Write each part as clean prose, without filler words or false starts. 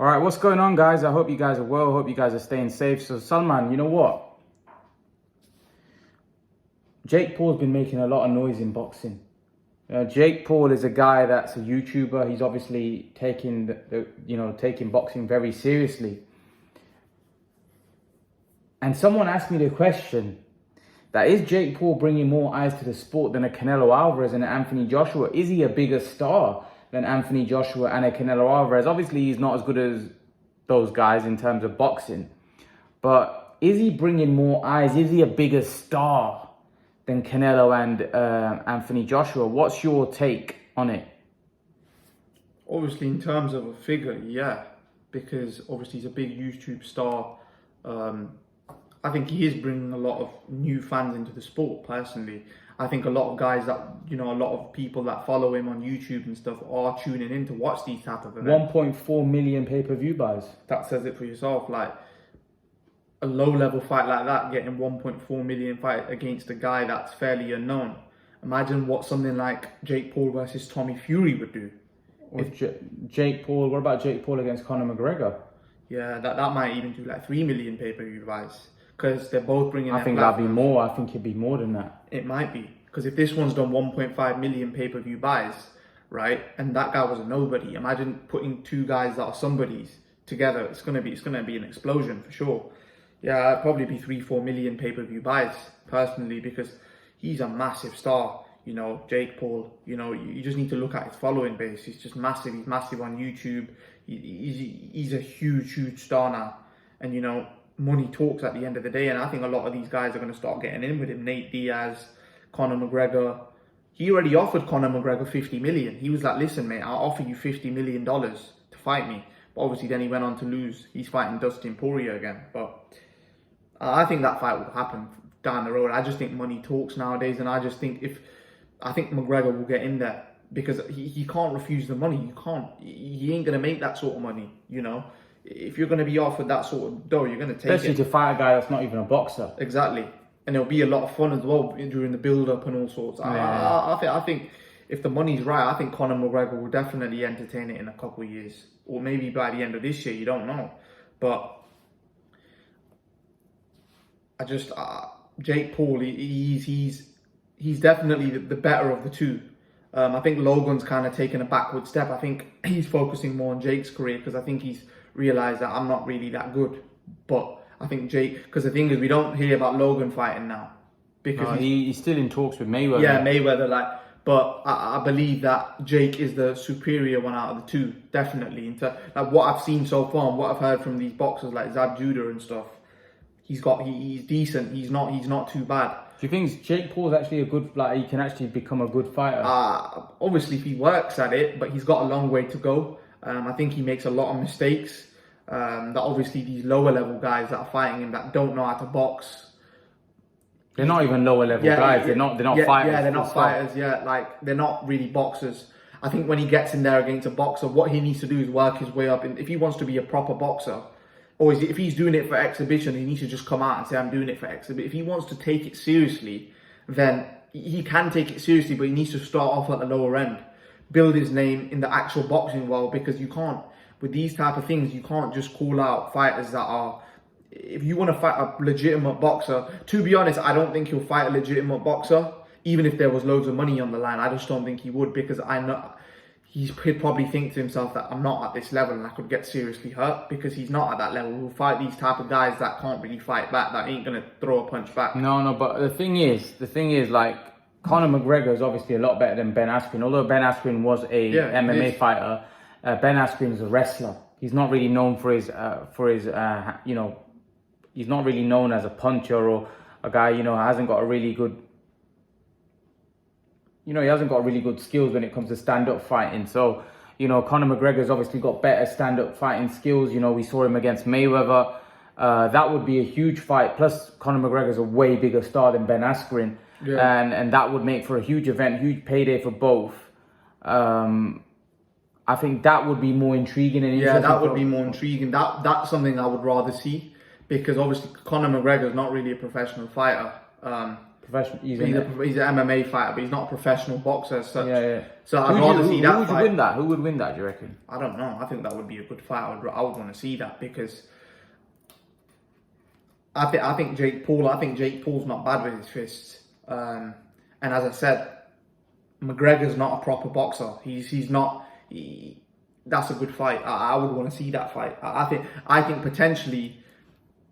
All right, what's going on, guys? I hope you guys are well. I hope you guys are staying safe. So, Salman, you know what? Jake Paul's been making a lot of noise in boxing. Jake Paul is a guy that's a YouTuber. He's obviously taking taking boxing very seriously. And someone asked me the question: that is Jake Paul bringing more eyes to the sport than a Canelo Alvarez and an Anthony Joshua? Is he a bigger star than Anthony Joshua and a Canelo Alvarez? Obviously, he's not as good as those guys in terms of boxing. But is he bringing more eyes? Is he a bigger star than Canelo and Anthony Joshua? What's your take on it? Obviously, in terms of a figure, yeah, because obviously he's a big YouTube star. I think he is bringing a lot of new fans into the sport, personally. I think a lot of guys that, a lot of people that follow him on YouTube and stuff are tuning in to watch these type of events. 1.4 million pay-per-view buys. That says it for yourself. Like, a low-level fight like that, getting 1.4 million fight against a guy that's fairly unknown. Imagine what something like Jake Paul versus Tommy Fury would do. Jake Paul, what about Jake Paul against Conor McGregor? Yeah, that might even do like 3 million pay-per-view buys. Because they're both bringing. I think that'd be more. I think it'd be more than that. It might be, because if this one's done 1.5 million pay-per-view buys, right, and that guy was a nobody. Imagine putting two guys that are somebodies together. It's gonna be an explosion for sure. Yeah, it'd probably be 3-4 million pay-per-view buys personally, because he's a massive star. Jake Paul. You just need to look at his following base. He's just massive. He's massive on YouTube. He's a huge star now, and money talks at the end of the day, and I think a lot of these guys are going to start getting in with him. Nate Diaz, Conor McGregor. He already offered Conor McGregor 50 million. He was like, listen, mate, I'll offer you $50 million to fight me. But obviously then he went on to lose. He's fighting Dustin Poirier again. But I think that fight will happen down the road. I just think money talks nowadays, and I think McGregor will get in there, because he can't refuse the money. You can't. He ain't going to make that sort of money, If you're going to be offered that sort of dough, you're going to take Especially to fight a guy that's not even a boxer. Exactly. And it'll be a lot of fun as well during the build-up and all sorts. Yeah. I think if the money's right, I think Conor McGregor will definitely entertain it in a couple of years. Or maybe by the end of this year, you don't know. But Jake Paul, he's definitely the better of the two. I think Logan's kind of taken a backward step. I think he's focusing more on Jake's career, because I think he's realised that I'm not really that good. But I think Jake, because the thing is, we don't hear about Logan fighting now. Because he's still in talks with Mayweather. Yeah, Mayweather, but I believe that Jake is the superior one out of the two, definitely. Like what I've seen so far and what I've heard from these boxers like Zab Judah and stuff, he's decent. He's not too bad. Do you think Jake Paul's actually a good, he can actually become a good fighter? Obviously, if he works at it, but he's got a long way to go. I think he makes a lot of mistakes. That obviously these lower level guys that are fighting him that don't know how to box. They're not even lower level guys. They're not fighters. Yeah, they're not fighters. Yeah, they're not really boxers. I think when he gets in there against a boxer, what he needs to do is work his way up. And if he wants to be a proper boxer, or if he's doing it for exhibition, he needs to just come out and say, I'm doing it for exhibition. If he wants to take it seriously, then he can take it seriously, but he needs to start off at the lower end. Build his name in the actual boxing world, because you can't, with these type of things, you can't just call out fighters that are, if you want to fight a legitimate boxer, to be honest, I don't think he'll fight a legitimate boxer, even if there was loads of money on the line. I just don't think he would, because I know he'd probably think to himself that I'm not at this level and I could get seriously hurt, because he's not at that level. He'll fight these type of guys that can't really fight back, that ain't going to throw a punch back. No, but the thing is, Conor McGregor is obviously a lot better than Ben Askren. Although Ben Askren was a MMA fighter, Ben Askren is a wrestler. He's not really known for his he's not really known as a puncher or a guy, hasn't got a really good, he hasn't got really good skills when it comes to stand-up fighting. So, Conor McGregor's obviously got better stand-up fighting skills. We saw him against Mayweather. That would be a huge fight. Plus, Conor McGregor's a way bigger star than Ben Askren. Yeah. And that would make for a huge event, huge payday for both. I think that would be more intriguing and interesting. Yeah, that would be more intriguing. That's something I would rather see, because obviously Conor McGregor is not really a professional fighter. professional. He's an MMA fighter, but he's not a professional boxer as such. Yeah. So I'd rather see that Who would fight. win that? Who would win that, do you reckon? I don't know. I think that would be a good fight. I would want to see that because I think Jake Paul's not bad with his fists. And as I said, McGregor's not a proper boxer. He's not. That's a good fight. I would want to see that fight. I think potentially,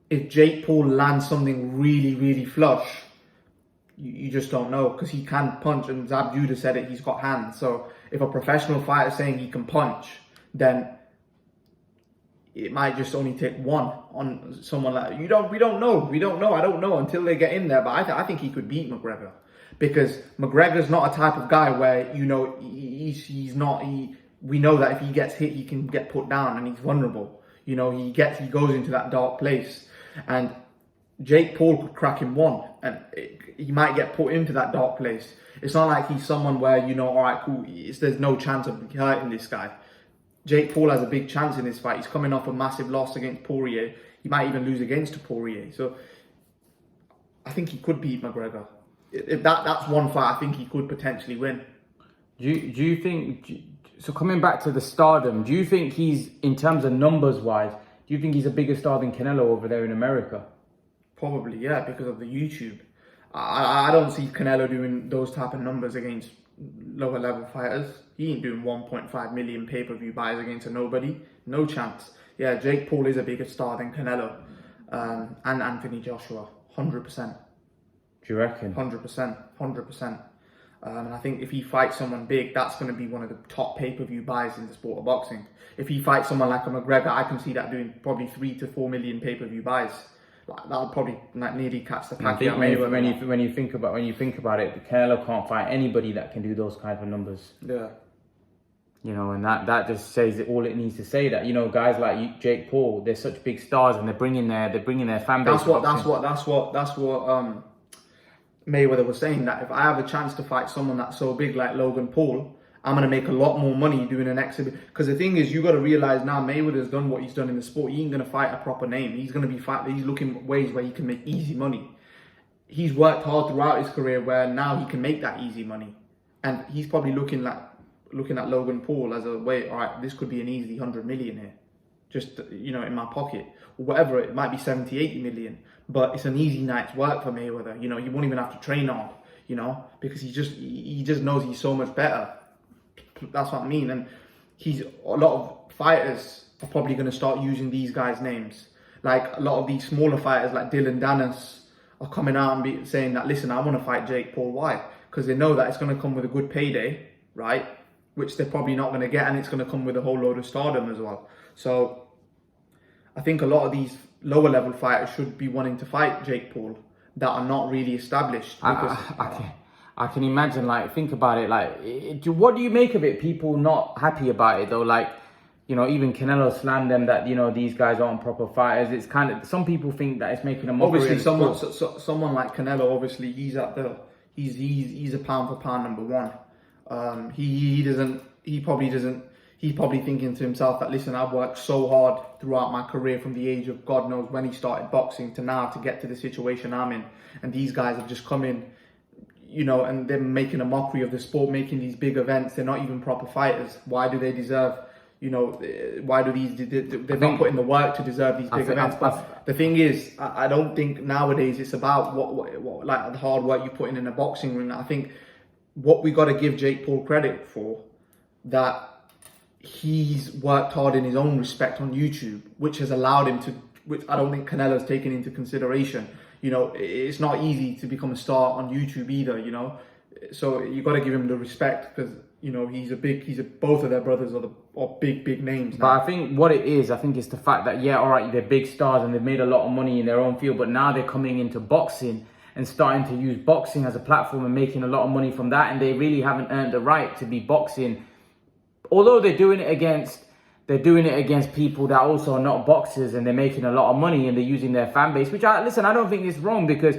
if Jake Paul lands something really, really flush, you just don't know because he can punch. And Zab Judah said it. He's got hands. So if a professional fighter is saying he can punch, then it might just only take one on someone like we don't know. I don't know until they get in there. But I think he could beat McGregor because McGregor's not a type of guy where he's not. We know that if he gets hit, he can get put down and he's vulnerable. He goes into that dark place, and Jake Paul could crack him one, and he might get put into that dark place. It's not like he's someone where all right, cool. There's no chance of hurting this guy. Jake Paul has a big chance in this fight. He's coming off a massive loss against Poirier. He might even lose against Poirier. So I think he could beat McGregor. If that's one fight I think he could potentially win. Do you think? So coming back to the stardom, do you think he's, in terms of numbers wise, do you think he's a bigger star than Canelo over there in America? Probably, yeah, because of the YouTube. I don't see Canelo doing those type of numbers against lower level fighters. He ain't doing 1.5 million pay-per-view buys against a nobody. No chance. Yeah, Jake Paul is a bigger star than Canelo and Anthony Joshua. 100%. Do you reckon? 100%. And I think if he fights someone big, that's going to be one of the top pay-per-view buys in the sport of boxing. If he fights someone like a McGregor, I can see that doing probably 3 to 4 million pay-per-view buys. That'll probably nearly catch the pack. When you think about it, Canelo can't fight anybody that can do those kind of numbers. Yeah. And that just says all it needs to say. That guys like Jake Paul, they're such big stars, and they're bringing their fan base. That's what Mayweather was saying, that if I have a chance to fight someone that's so big like Logan Paul, I'm going to make a lot more money doing an exhibition. Because the thing is, you got to realize now Mayweather's done what he's done in the sport. He ain't going to fight a proper name. He's going to he's looking at ways where he can make easy money. He's worked hard throughout his career where now he can make that easy money. And he's probably looking at Logan Paul as a way, all right, this could be an easy 100 million here. Just, in my pocket. Or whatever, it might be 70, 80 million. But it's an easy night's work for Mayweather. He won't even have to train hard, because he just knows he's so much better. That's what I mean. And a lot of fighters are probably going to start using these guys' names. Like a lot of these smaller fighters like Dylan Dennis are coming out and saying that, listen, I want to fight Jake Paul. Why? Because they know that it's going to come with a good payday, right? Which they're probably not going to get. And it's going to come with a whole load of stardom as well. So I think a lot of these lower level fighters should be wanting to fight Jake Paul that are not really established. I can imagine, think about it, what do you make of it? People not happy about it though, even Canelo slammed them that, these guys aren't proper fighters. It's kind of, some people think that it's making a mockery. Obviously someone like Canelo, obviously he's a pound for pound number one. He's probably thinking to himself that, listen, I've worked so hard throughout my career from the age of God knows when he started boxing to now to get to the situation I'm in. And these guys have just come in, and they're making a mockery of the sport, making these big events. They're not even proper fighters. Why do they deserve, why do they're not putting the work to deserve these big events? But the thing is, I don't think nowadays it's about what like the hard work you put in a boxing ring. I think what we got to give Jake Paul credit for, that he's worked hard in his own respect on YouTube, which has allowed him to, which I don't think Canelo's taken into consideration. It's not easy to become a star on YouTube either, So you got to give him the respect because, both of their brothers are big names now. But I think what it is, it's the fact that, all right, they're big stars and they've made a lot of money in their own field, but now they're coming into boxing and starting to use boxing as a platform and making a lot of money from that. And they really haven't earned the right to be boxing. Although they're doing it against people that also are not boxers, and they're making a lot of money and they're using their fan base, which I don't think is wrong, because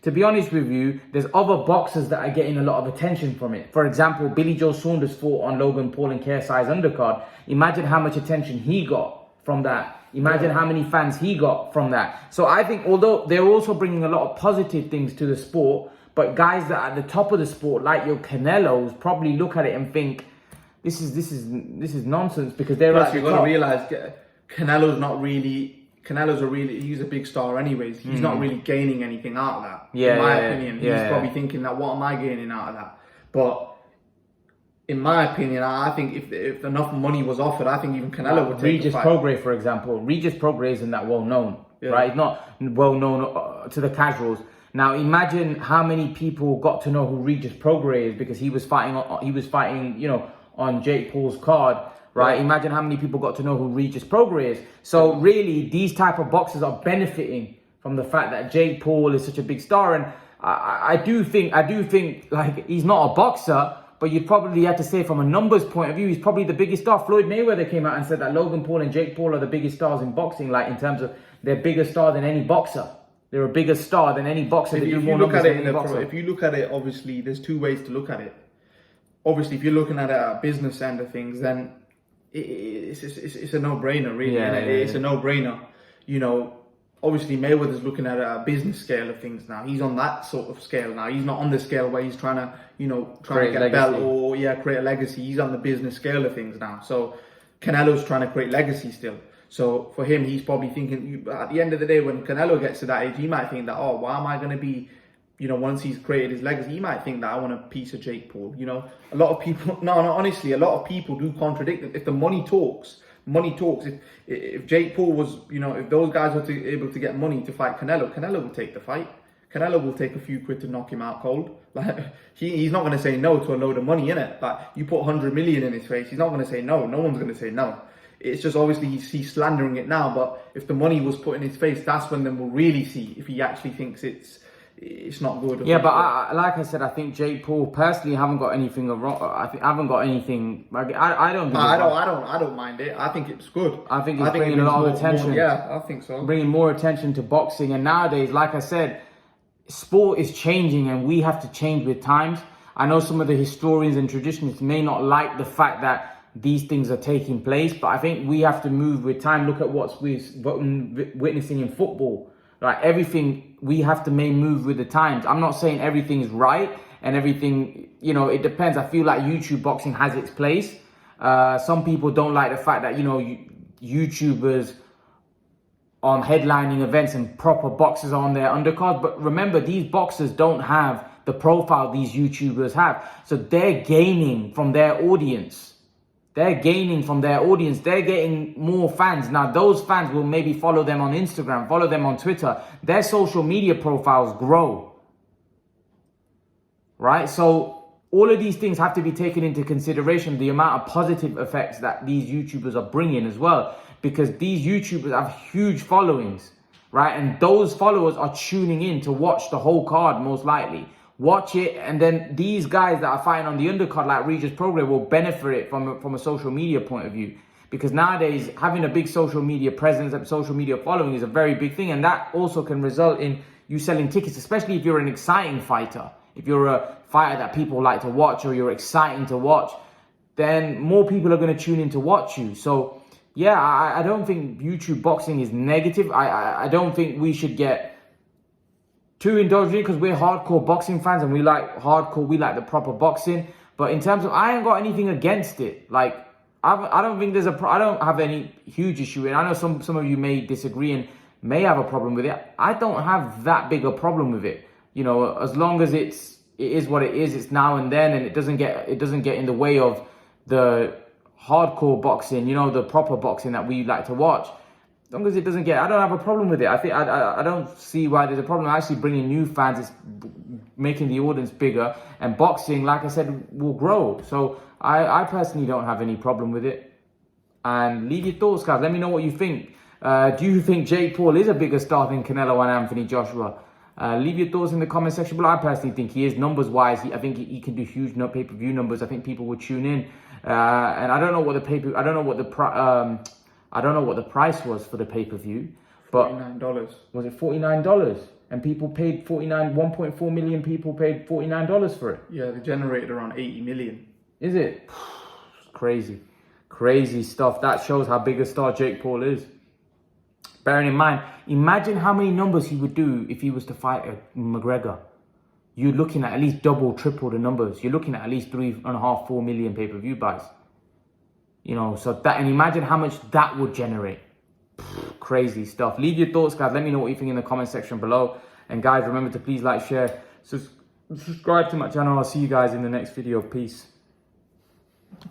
to be honest with you, there's other boxers that are getting a lot of attention from it. For example, Billy Joe Saunders fought on Logan Paul and KSI's undercard. Imagine how much attention he got from that. Imagine how many fans he got from that. So I think although they're also bringing a lot of positive things to the sport, But guys that are at the top of the sport, like your Canelos, probably look at it and think, this is nonsense, because they're Plus, at the you've got top. to realize he's a big star anyways. He's not really gaining anything out of that. Yeah, in my yeah, opinion, yeah, he's probably thinking that, what am I gaining out of that? But in my opinion, I think if enough money was offered, I think even Canelo would take Regis the fight. Prograis, for example. Regis Prograis isn't that well known, right? He's not well known to the casuals. Now, imagine how many people got to know who Regis Prograis is because he was fighting, you know, on Jake Paul's card, right? Imagine how many people got to know who Regis Prograis is. So really, these type of boxers are benefiting from the fact that Jake Paul is such a big star. And I do think like, he's not a boxer, but you'd probably have to say from a numbers point of view, he's probably the biggest star. Floyd Mayweather came out and said that Logan Paul and Jake Paul are the biggest stars in boxing, like in terms of they're bigger star than any boxer. They're a bigger star than any boxer. They do more numbers than any boxer. If you look at it, obviously, there's two ways to look at it. Obviously, if you're looking at a business end of things, then it's a no-brainer, really. It's a no-brainer. You know, obviously Mayweather's looking at a business scale of things now. He's on that sort of scale now. He's not on the scale where he's trying to, you know, Create get a a belt legacy. or create a legacy. He's on the business scale of things now. So Canelo's trying to create legacy still. So for him, he's probably thinking, at the end of the day, when Canelo gets to that age, he might think that, oh, why am I going to be, you know, once he's created his legacy, he might think that I want a piece of Jake Paul. You know, a lot of people, honestly, a lot of people do contradict it. If the money talks. If Jake Paul was, you know, if those guys were able to get money to fight Canelo would take the fight. Canelo will take a few quid to knock him out cold. Like, he's not going to say no to a load of money, innit? Like, you put 100 million in his face, he's not going to say no. No one's going to say no. It's just obviously he's slandering it now, but if the money was put in his face, that's when then we'll really see if he actually thinks it's not good. Yeah, but like I said, I think Jake Paul personally haven't got anything wrong. I haven't got anything. Like, I don't think. I don't mind it. I think it's good. I think it's bringing a lot of attention. Yeah, I think so. Bringing more attention to boxing, and nowadays, like I said, sport is changing, and we have to change with times. I know some of the historians and traditionalists may not like the fact that these things are taking place, but I think we have to move with time. Look at what we're witnessing in football. Like, everything, we have to move with the times. I'm not saying everything is right and everything, you know, it depends. I feel like YouTube boxing has its place. Some people don't like the fact that, you know, YouTubers on headlining events and proper boxers are on their undercards. But remember, these boxers don't have the profile these YouTubers have. So they're gaining from their audience. They're gaining from their audience. They're getting more fans. Now, those fans will maybe follow them on Instagram, follow them on Twitter. Their social media profiles grow. Right? So all of these things have to be taken into consideration. The amount of positive effects that these YouTubers are bringing as well. Because these YouTubers have huge followings. Right? And those followers are tuning in to watch the whole card, most likely. Watch it, and then these guys that are fighting on the undercard, like Regis Prograis, will benefit it from a social media point of view. Because nowadays, having a big social media presence and social media following is a very big thing, and that also can result in you selling tickets, especially if you're an exciting fighter. If you're a fighter that people like to watch, or you're exciting to watch, then more people are going to tune in to watch you. So, yeah, I don't think YouTube boxing is negative. I don't think we should get too indulged because we're hardcore boxing fans and we like the proper boxing. But in terms of, I ain't got anything against it. Like, I don't think I don't have any huge issue. And I know some of you may disagree and may have a problem with it. I don't have that big a problem with it. You know, as long as it is what it is, it's now and then, and it doesn't get in the way of the hardcore boxing, you know, the proper boxing that we like to watch. As long as it doesn't I don't have a problem with it. I think I don't see why there's a problem. Actually bringing new fans, is making the audience bigger, and boxing, like I said, will grow. So I personally don't have any problem with it. And leave your thoughts, guys. Let me know what you think. Do you think Jake Paul is a bigger star than Canelo and Anthony Joshua? Leave your thoughts in the comment section below. I personally think he is. Numbers wise, I think he can do huge pay-per-view numbers. I think people will tune in. And I don't know what the I don't know what the price was for the pay-per-view, but $49. Was it $49? And people paid 1.4 million people paid $49 for it. Yeah, they generated around 80 million. Is it? Crazy stuff. That shows how big a star Jake Paul is. Bearing in mind, imagine how many numbers he would do if he was to fight McGregor. you're looking at least double, triple the numbers. You're looking at least 3.5, 4 million pay-per-view buys. You know, so that, and imagine how much that would generate. Crazy stuff. Leave your thoughts, guys. Let me know what you think in the comment section below. And guys, remember to please like, share, subscribe to my channel. I'll see you guys in the next video. Peace.